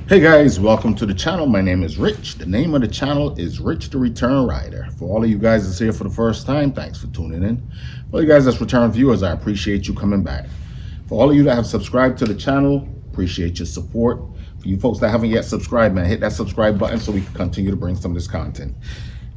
Hey guys, welcome to the channel. My name is Rich. The name of the channel is Rich the Return Rider. For all of you guys that's here for the first time, thanks for tuning in. For you guys that's return viewers, I appreciate you coming back. For all of you that have subscribed to the channel, appreciate your support. For you folks that haven't yet subscribed, man, hit that subscribe button so we can continue to bring some of this content.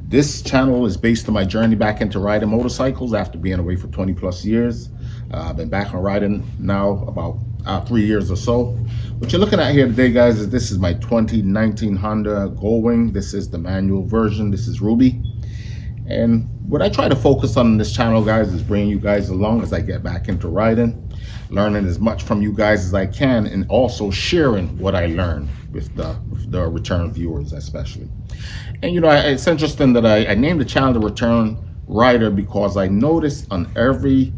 This channel is based on my journey back into riding motorcycles after being away for 20 plus years. I've been back on riding now about 3 years or so. What you're looking at here today, guys, is this is my 2019 Honda Goldwing. This is the manual version. This is Ruby. And what I try to focus on in this channel, guys, is bringing you guys along as I get back into riding, learning as much from you guys as I can, and also sharing what I learn with the return viewers especially. And you know, it's interesting that I named the channel the Return Rider because I noticed on every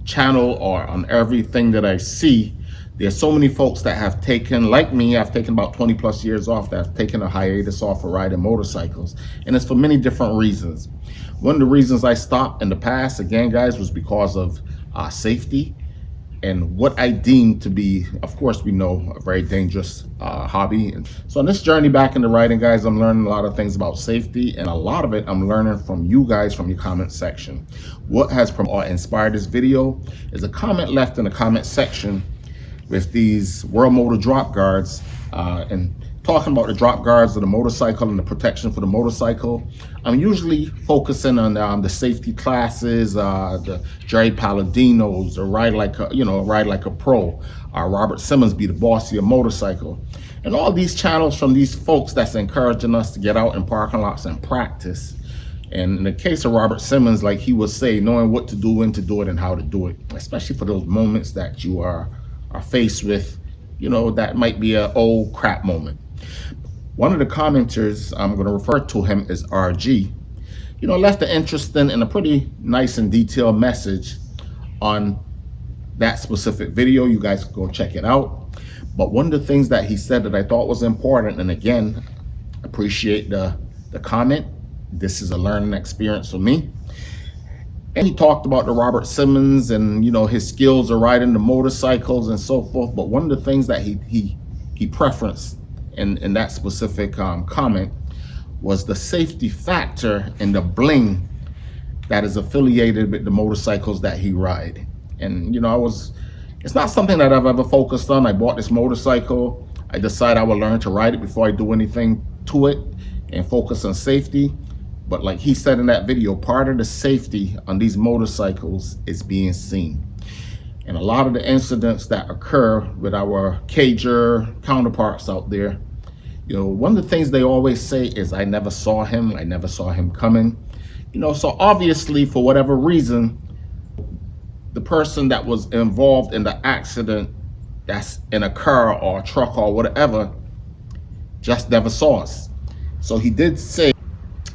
channel or on everything that I see, there's so many folks that have taken, like me, I've taken about 20 plus years off, that have taken a hiatus off of riding motorcycles, and it's for many different reasons. One of the reasons I stopped in the past, again guys, was because of safety and what I deem to be, of course we know, a very dangerous hobby. And so on this journey back into riding, guys, I'm learning a lot of things about safety, and a lot of it I'm learning from you guys, from your comment section. What has inspired this video is a comment left in the comment section with these World Motor drop guards, and talking about the drop guards of the motorcycle and the protection for the motorcycle. I'm usually focusing on the safety classes, the Jerry Palladino's, the ride like a pro, Robert Simmons, be the boss of your motorcycle, and all these channels from these folks that's encouraging us to get out in parking lots and practice. And in the case of Robert Simmons, like he would say, knowing what to do, when to do it, and how to do it, especially for those moments that you are faced with, you know, that might be an old crap moment. One of the commenters, I'm going to refer to him as RG, you know, left an interesting and a pretty nice and detailed message on that specific video. You guys can go check it out. But one of the things that he said that I thought was important, and again, appreciate the comment. This is a learning experience for me. And he talked about the Robert Simmons and, you know, his skills of riding the motorcycles and so forth. But one of the things that he preferenced in that specific comment was the safety factor and the bling that is affiliated with the motorcycles that he ride. And, you know, it's not something that I've ever focused on. I bought this motorcycle. I decided I would learn to ride it before I do anything to it and focus on safety. But like he said in that video, part of the safety on these motorcycles is being seen. And a lot of the incidents that occur with our cager counterparts out there, you know, one of the things they always say is, I never saw him coming. You know, so obviously for whatever reason, the person that was involved in the accident that's in a car or a truck or whatever just never saw us. So he did say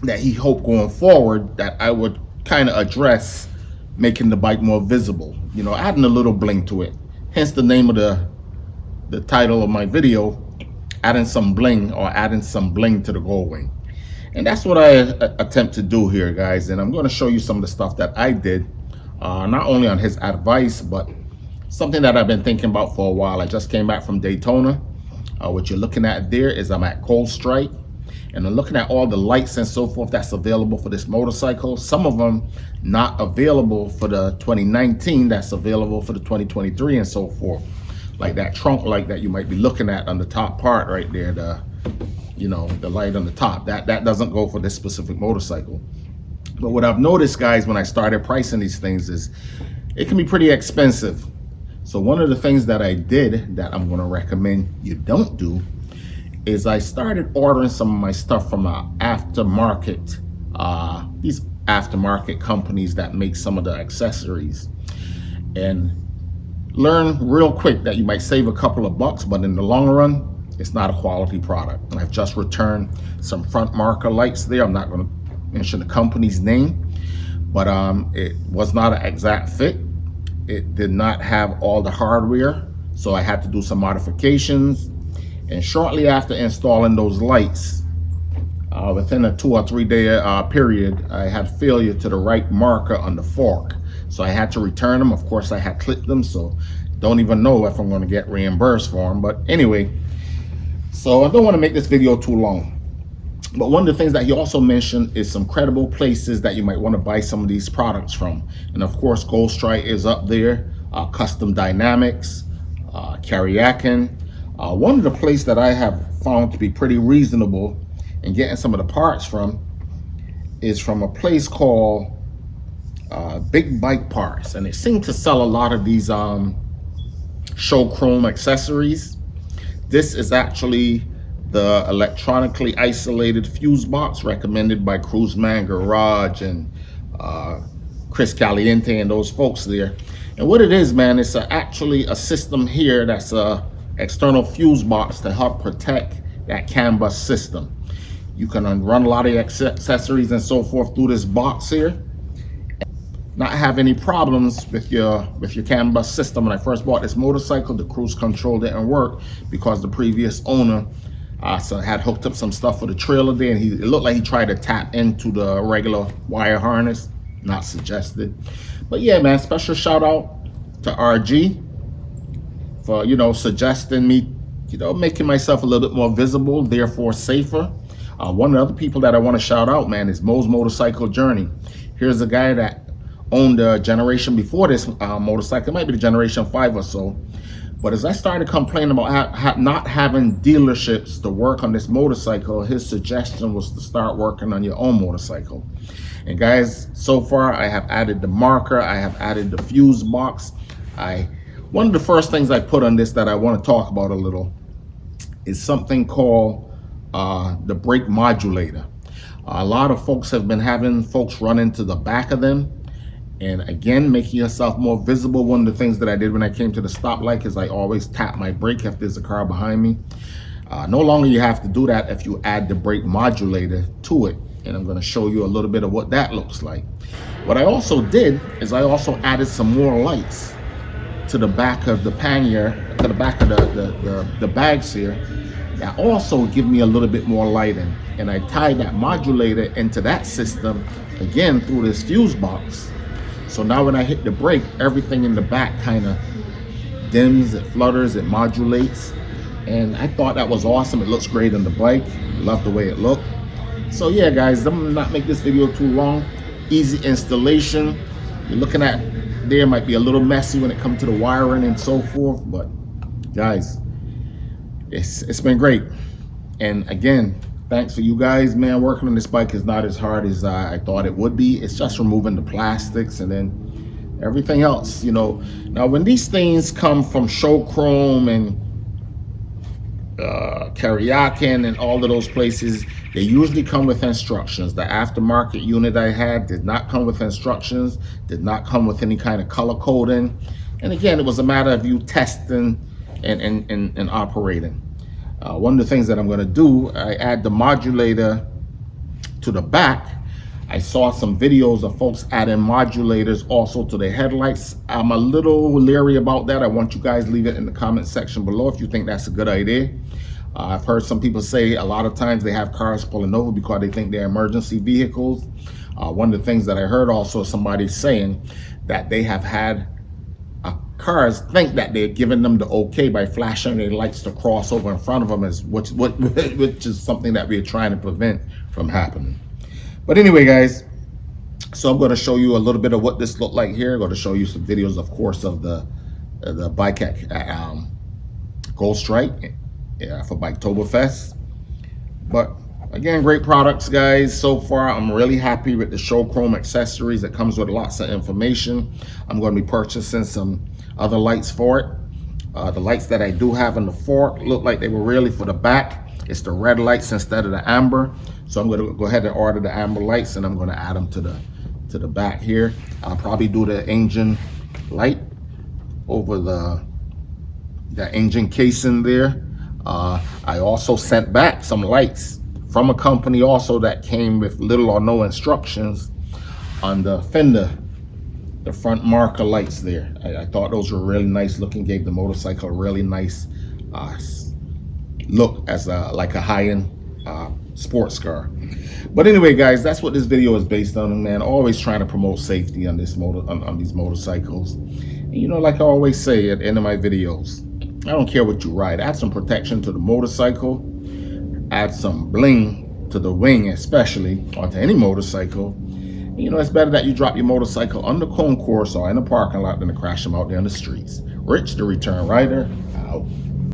that he hoped going forward that I would kind of address making the bike more visible, you know, adding a little bling to it. Hence the name of the title of my video, adding some bling, or adding some bling to the Goldwing. And that's what I attempt to do here, guys. And I'm going to show you some of the stuff that I did, not only on his advice, but something that I've been thinking about for a while. I just came back from Daytona. What you're looking at there is I'm at Cold Strike. And I'm looking at all the lights and so forth that's available for this motorcycle. Some of them not available for the 2019, that's available for the 2023 and so forth. Like that trunk light that you might be looking at on the top part right there, the light on the top, that doesn't go for this specific motorcycle. But what I've noticed, guys, when I started pricing these things is it can be pretty expensive. So one of the things that I did that I'm going to recommend you don't do is I started ordering some of my stuff from aftermarket, these aftermarket companies that make some of the accessories, and learn real quick that you might save a couple of bucks, but in the long run, it's not a quality product. And I've just returned some front marker lights there. I'm not going to mention the company's name, but it was not an exact fit. It did not have all the hardware, so I had to do some modifications. And shortly after installing those lights, within a 2 or 3 day period, I had failure to the right marker on the fork. So I had to return them. Of course, I had clipped them, so Don't even know if I'm going to get reimbursed for them. But anyway, so I don't want to make this video too long. But one of the things that he also mentioned is some credible places that you might want to buy some of these products from. And of course, Gold Strike is up there, Custom Dynamics, Karyakin. One of the places that I have found to be pretty reasonable in getting some of the parts from is from a place called Big Bike Parts. And it seems to sell a lot of these show chrome accessories. This is actually the electronically isolated fuse box recommended by Cruiseman Garage and Chris Caliente and those folks there. And what it is, man, it's actually a system here that's a external fuse box to help protect that CAN bus system. You can run a lot of accessories and so forth through this box here, not have any problems with your CAN bus system. When I first bought this motorcycle, the cruise control didn't work because the previous owner so had hooked up some stuff for the trailer there, and it looked like he tried to tap into the regular wire harness. Not suggested. But yeah, man, special shout out to RG for, you know, suggesting me, you know, making myself a little bit more visible, therefore safer. One of the other people that I want to shout out, man, is Mo's Motorcycle Journey. Here's a guy that owned a generation before this motorcycle. It might be the generation 5 or so. But as I started complaining about not having dealerships to work on this motorcycle, his suggestion was to start working on your own motorcycle. And guys, so far I have added the marker, I have added the fuse box. One of the first things I put on this that I want to talk about a little is something called the brake modulator. A lot of folks have been having folks run into the back of them. And again, making yourself more visible. One of the things that I did when I came to the stoplight is I always tap my brake if there's a car behind me. No longer you have to do that if you add the brake modulator to it. And I'm going to show you a little bit of what that looks like. What I also did is I also added some more lights to the back of the pannier, to the back of the bags here, that also give me a little bit more lighting. And I tied that modulator into that system again through this fuse box. So now when I hit the brake, everything in the back kind of dims, it flutters, it modulates. And I thought that was awesome. It looks great on the bike. Love the way it looked. So yeah, guys, I'm gonna not make this video too long. Easy installation. You're looking at there might be a little messy when it comes to the wiring and so forth, but guys, it's been great. And again, thanks for you guys, man. Working on this bike is not as hard as I thought it would be. It's just removing the plastics and then everything else, you know. Now, when these things come from Show Chrome and Karyakin and all of those places, they usually come with instructions. The aftermarket unit I had did not come with instructions, did not come with any kind of color coding. And again, it was a matter of you testing and operating. One of the things that I'm going to do, I add the modulator to the back. I saw some videos of folks adding modulators also to their headlights. I'm a little leery about that. I want you guys to leave it in the comment section below if you think that's a good idea. I've heard some people say a lot of times they have cars pulling over because they think they're emergency vehicles. One of the things that I heard also is somebody saying that they have had cars think that they're giving them the okay by flashing their lights to cross over in front of them, which is something that we're trying to prevent from happening. But anyway, guys, so I'm going to show you a little bit of what this looked like here. I'm going to show you some videos, of course, of the bike at Gold Strike for Biketoberfest. But again, great products, guys. So far, I'm really happy with the Show Chrome accessories. It comes with lots of information. I'm going to be purchasing some other lights for it. The lights that I do have in the fork look like they were really for the back. It's the red lights instead of the amber. So I'm going to go ahead and order the amber lights, and I'm going to add them to the back here. I'll probably do the engine light over the engine casing there. I also sent back some lights from a company also that came with little or no instructions on the fender, the front marker lights there. I thought those were really nice looking, gave the motorcycle a really nice look as like a high-end sports car. But anyway, guys, that's what this video is based on, man. Always trying to promote safety on this on these motorcycles. And, you know, like I always say at the end of my videos, I don't care what you ride. Add some protection to the motorcycle. Add some bling to the wing, especially, or to any motorcycle. And, you know, it's better that you drop your motorcycle on the concourse or in the parking lot than to crash them out there in the streets. Rich, the return rider, out.